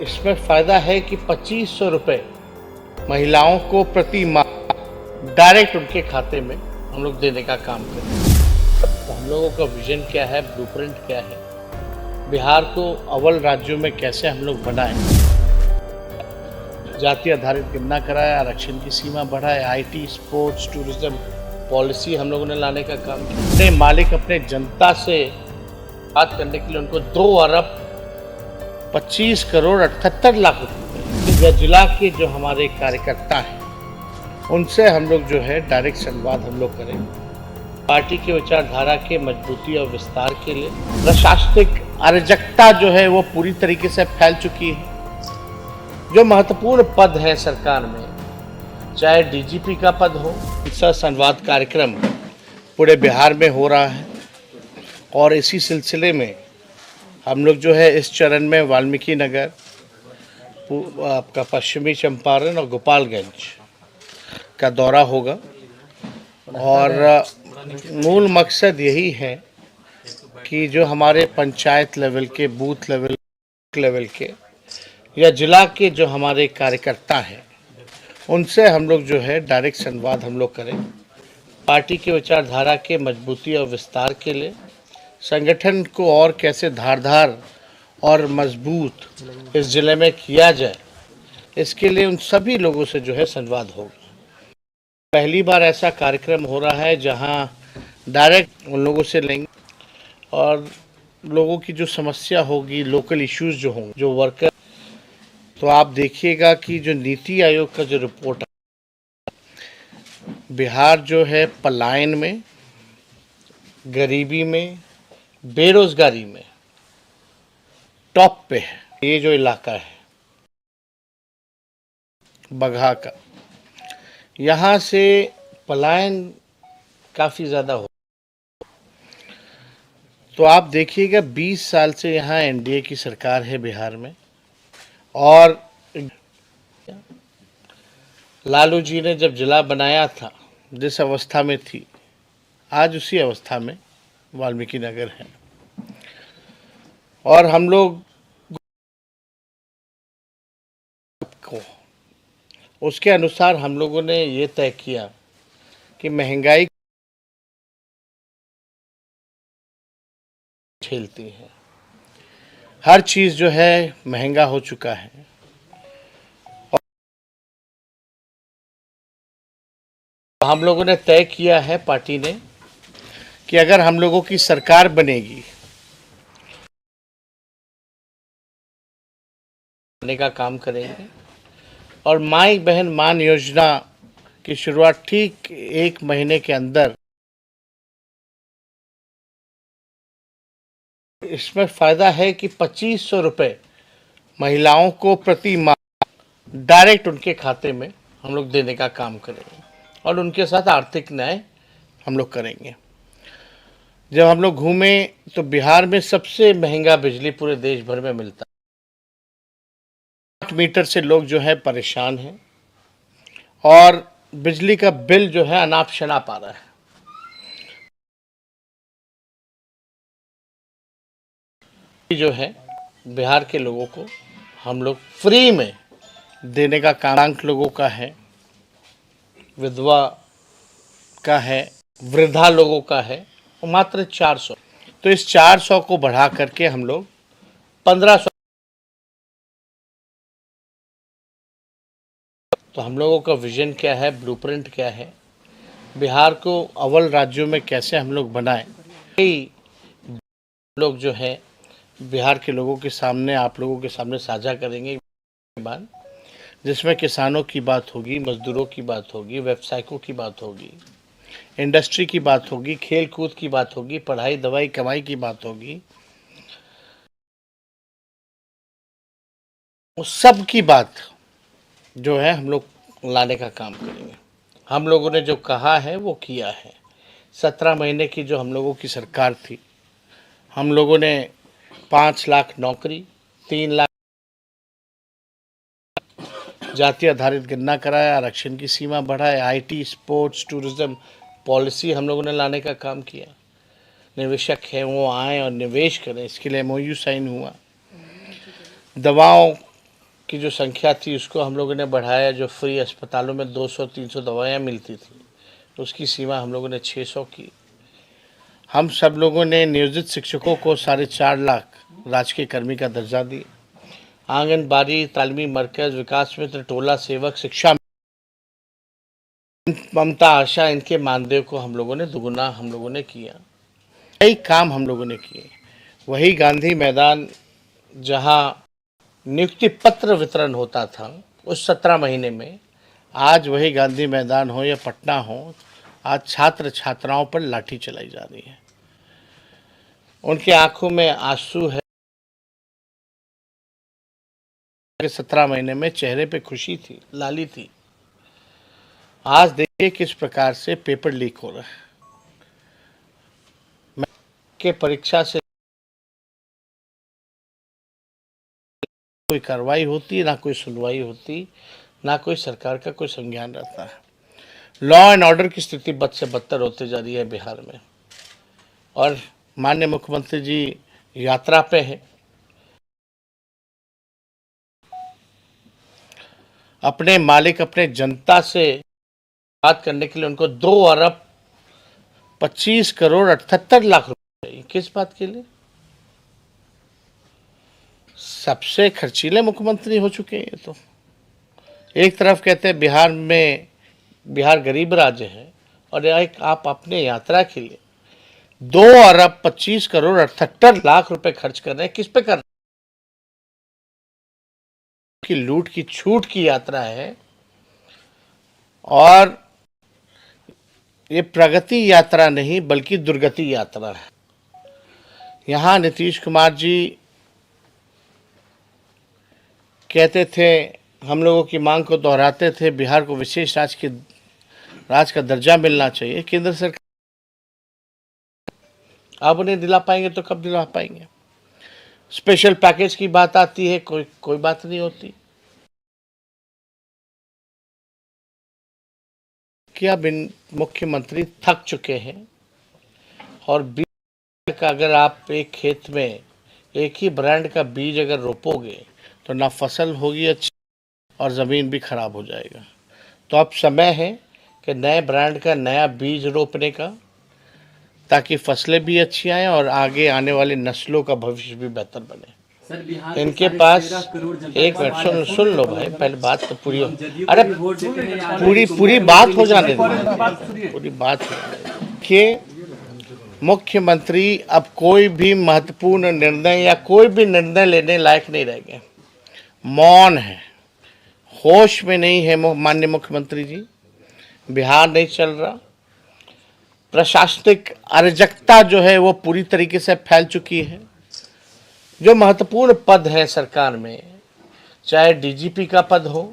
इसमें फ़ायदा है कि 2500 रुपये महिलाओं को प्रति माह डायरेक्ट उनके खाते में हम लोग देने का काम करें। तो हम लोगों का विज़न क्या है, ब्लूप्रिंट क्या है, बिहार को अव्वल राज्यों में कैसे हम लोग बनाएं, जाति आधारित गणना कराए, आरक्षण की सीमा बढ़ाए, आईटी, स्पोर्ट्स, टूरिज्म पॉलिसी हम लोगों ने लाने का काम किया। अपने मालिक अपने जनता से बात करने के लिए उनको 2 अरब 25 करोड़ 78 लाख रुपए जिला के जो हमारे कार्यकर्ता हैं उनसे हम लोग जो है डायरेक्ट संवाद हम लोग करें। पार्टी की विचारधारा के मजबूती और विस्तार के लिए प्रशासनिक अराजकता जो है वो पूरी तरीके से फैल चुकी है। जो महत्वपूर्ण पद है सरकार में, चाहे डीजीपी का पद हो, इसका संवाद कार्यक्रम पूरे बिहार में हो रहा है और इसी सिलसिले में हम लोग जो है इस चरण में वाल्मीकि नगर, आपका पश्चिमी चंपारण और गोपालगंज का दौरा होगा और मूल मकसद यही है कि जो हमारे पंचायत लेवल के, बूथ लेवल के या जिला के जो हमारे कार्यकर्ता हैं उनसे हम लोग जो है डायरेक्ट संवाद हम लोग करें। पार्टी की विचारधारा के मजबूती और विस्तार के लिए संगठन को और कैसे धारदार और मजबूत इस जिले में किया जाए, इसके लिए उन सभी लोगों से जो है संवाद होगा। पहली बार ऐसा कार्यक्रम हो रहा है जहां डायरेक्ट उन लोगों से लेंगे और लोगों की जो समस्या होगी, लोकल इश्यूज जो होंगे, जो वर्कर, तो आप देखिएगा कि जो नीति आयोग का जो रिपोर्ट है, बिहार जो है पलायन में, गरीबी में, बेरोजगारी में टॉप पे है। ये जो इलाका है बगहा का, यहाँ से पलायन काफ़ी ज़्यादा हो। तो आप देखिएगा 20 साल से यहाँ एनडीए की सरकार है बिहार में और लालू जी ने जब जिला बनाया था, जिस अवस्था में थी, आज उसी अवस्था में वाल्मीकि नगर है। और हम लोग को उसके अनुसार हम लोगों ने ये तय किया कि महंगाई झेलती है, हर चीज़ जो है महंगा हो चुका है। और हम लोगों ने तय किया है, पार्टी ने, कि अगर हम लोगों की सरकार बनेगी करने का काम करेंगे और माई बहन मान योजना की शुरुआत ठीक 1 महीने के अंदर। इसमें फ़ायदा है कि 2500 रुपये महिलाओं को प्रति माह डायरेक्ट उनके खाते में हम लोग देने का काम करेंगे और उनके साथ आर्थिक न्याय हम लोग करेंगे। जब हम लोग घूमे तो बिहार में सबसे महंगा बिजली पूरे देश भर में मिलता है। 8 मीटर से लोग जो है परेशान हैं और बिजली का बिल जो है अनाप शनाप आ रहा है। जो है बिहार के लोगों को हम लोग फ्री में देने का काम लोगों का है, विधवा का है, वृद्धा लोगों का है, मात्र 400। तो इस 400 को बढ़ा करके हम लोग 1500। तो हम लोगों का विजन क्या है, ब्लूप्रिंट क्या है, बिहार को अव्वल राज्यों में कैसे हम लोग बनाएं, कई लोग जो है बिहार के लोगों के सामने, आप लोगों के सामने साझा करेंगे बात, जिसमें किसानों की बात होगी, मजदूरों की बात होगी, व्यवसायिकों की बात होगी, इंडस्ट्री की बात होगी, खेल कूद की बात होगी, पढ़ाई दवाई कमाई की बात होगी, उस सब की बात जो है हम लोग लाने का काम करेंगे। हम लोगों ने जो कहा है वो किया है। 17 महीने की जो हम लोगों की सरकार थी, हम लोगों ने 5 लाख नौकरी, 3 लाख जाति आधारित गणना कराया, आरक्षण की सीमा बढ़ाए, आईटी, स्पोर्ट्स, टूरिज्म पॉलिसी हम लोगों ने लाने का काम किया। निवेशक हैं वो आए और निवेश करें, इसके लिए एमओयू साइन हुआ। दवाओं की जो संख्या थी उसको हम लोगों ने बढ़ाया। जो फ्री अस्पतालों में 200-300 दवाइयाँ मिलती थी उसकी सीमा हम लोगों ने 600 की। हम सब लोगों ने नियोजित शिक्षकों को 4.5 लाख राजकीय कर्मी का दर्जा दिया। आंगनबाड़ी, तालीमी मरकज, विकास मित्र, टोला सेवक, शिक्षा ममता, आशा, इनके मानदेय को हम लोगों ने दुगुना हम लोगों ने किया। कई काम हम लोगों ने किए। वही गांधी मैदान जहां नियुक्ति पत्र वितरण होता था उस 17 महीने में, आज वही गांधी मैदान हो या पटना हो, आज छात्र छात्राओं पर लाठी चलाई जा रही है। उनकी आंखों में आंसू है। 17 महीने में चेहरे पे खुशी थी, लाली थी। आज देखिए किस प्रकार से पेपर लीक हो रहा है। के परीक्षा से कोई कार्रवाई होती, ना कोई सुनवाई होती, ना कोई सरकार का कोई संज्ञान रहता है। लॉ एंड ऑर्डर की स्थिति बद से बदतर होती जा रही है बिहार में। और माननीय मुख्यमंत्री जी यात्रा पे हैं। अपने मालिक, अपने जनता से बात करने के लिए उनको 2 अरब 25 करोड़ 78 लाख रुपए चाहिए। किस बात के लिए? सबसे खर्चीले मुख्यमंत्री हो चुके हैं ये तो। एक तरफ कहते हैं बिहार गरीब राज्य है, और एक आप अपने यात्रा के लिए 2 अरब 25 करोड़ 78 लाख रुपए खर्च कर रहे हैं। किस पे कर रहे हैं? कि लूट की छूट की यात्रा है। और ये प्रगति यात्रा नहीं बल्कि दुर्गति यात्रा है। यहाँ नीतीश कुमार जी कहते थे, हम लोगों की मांग को दोहराते थे, बिहार को विशेष राज्य का दर्जा मिलना चाहिए। केंद्र सरकार अब उन्हें दिला पाएंगे तो कब दिला पाएंगे? स्पेशल पैकेज की बात आती है, कोई बात नहीं होती। क्या मुख्यमंत्री थक चुके हैं। और बीज का अगर आप एक खेत में एक ही ब्रांड का बीज अगर रोपोगे तो ना फसल होगी अच्छी और ज़मीन भी खराब हो जाएगा। तो अब समय है कि नए ब्रांड का नया बीज रोपने का, ताकि फसलें भी अच्छी आएँ और आगे आने वाली नस्लों का भविष्य भी बेहतर बने। इनके पास एक मिनट सुन लो भाई, पहले बात तो पूरी हो। अरे पूरी बात हो जाने दो, पूरी बात हो जाने दो कि मुख्यमंत्री अब कोई भी महत्वपूर्ण निर्णय या कोई भी निर्णय लेने लायक नहीं रह गए। मौन है, होश में नहीं है माननीय मुख्यमंत्री जी। बिहार नहीं चल रहा। प्रशासनिक अराजकता जो है वो पूरी तरीके से फैल चुकी है। जो महत्वपूर्ण पद है सरकार में, चाहे डीजीपी का पद हो,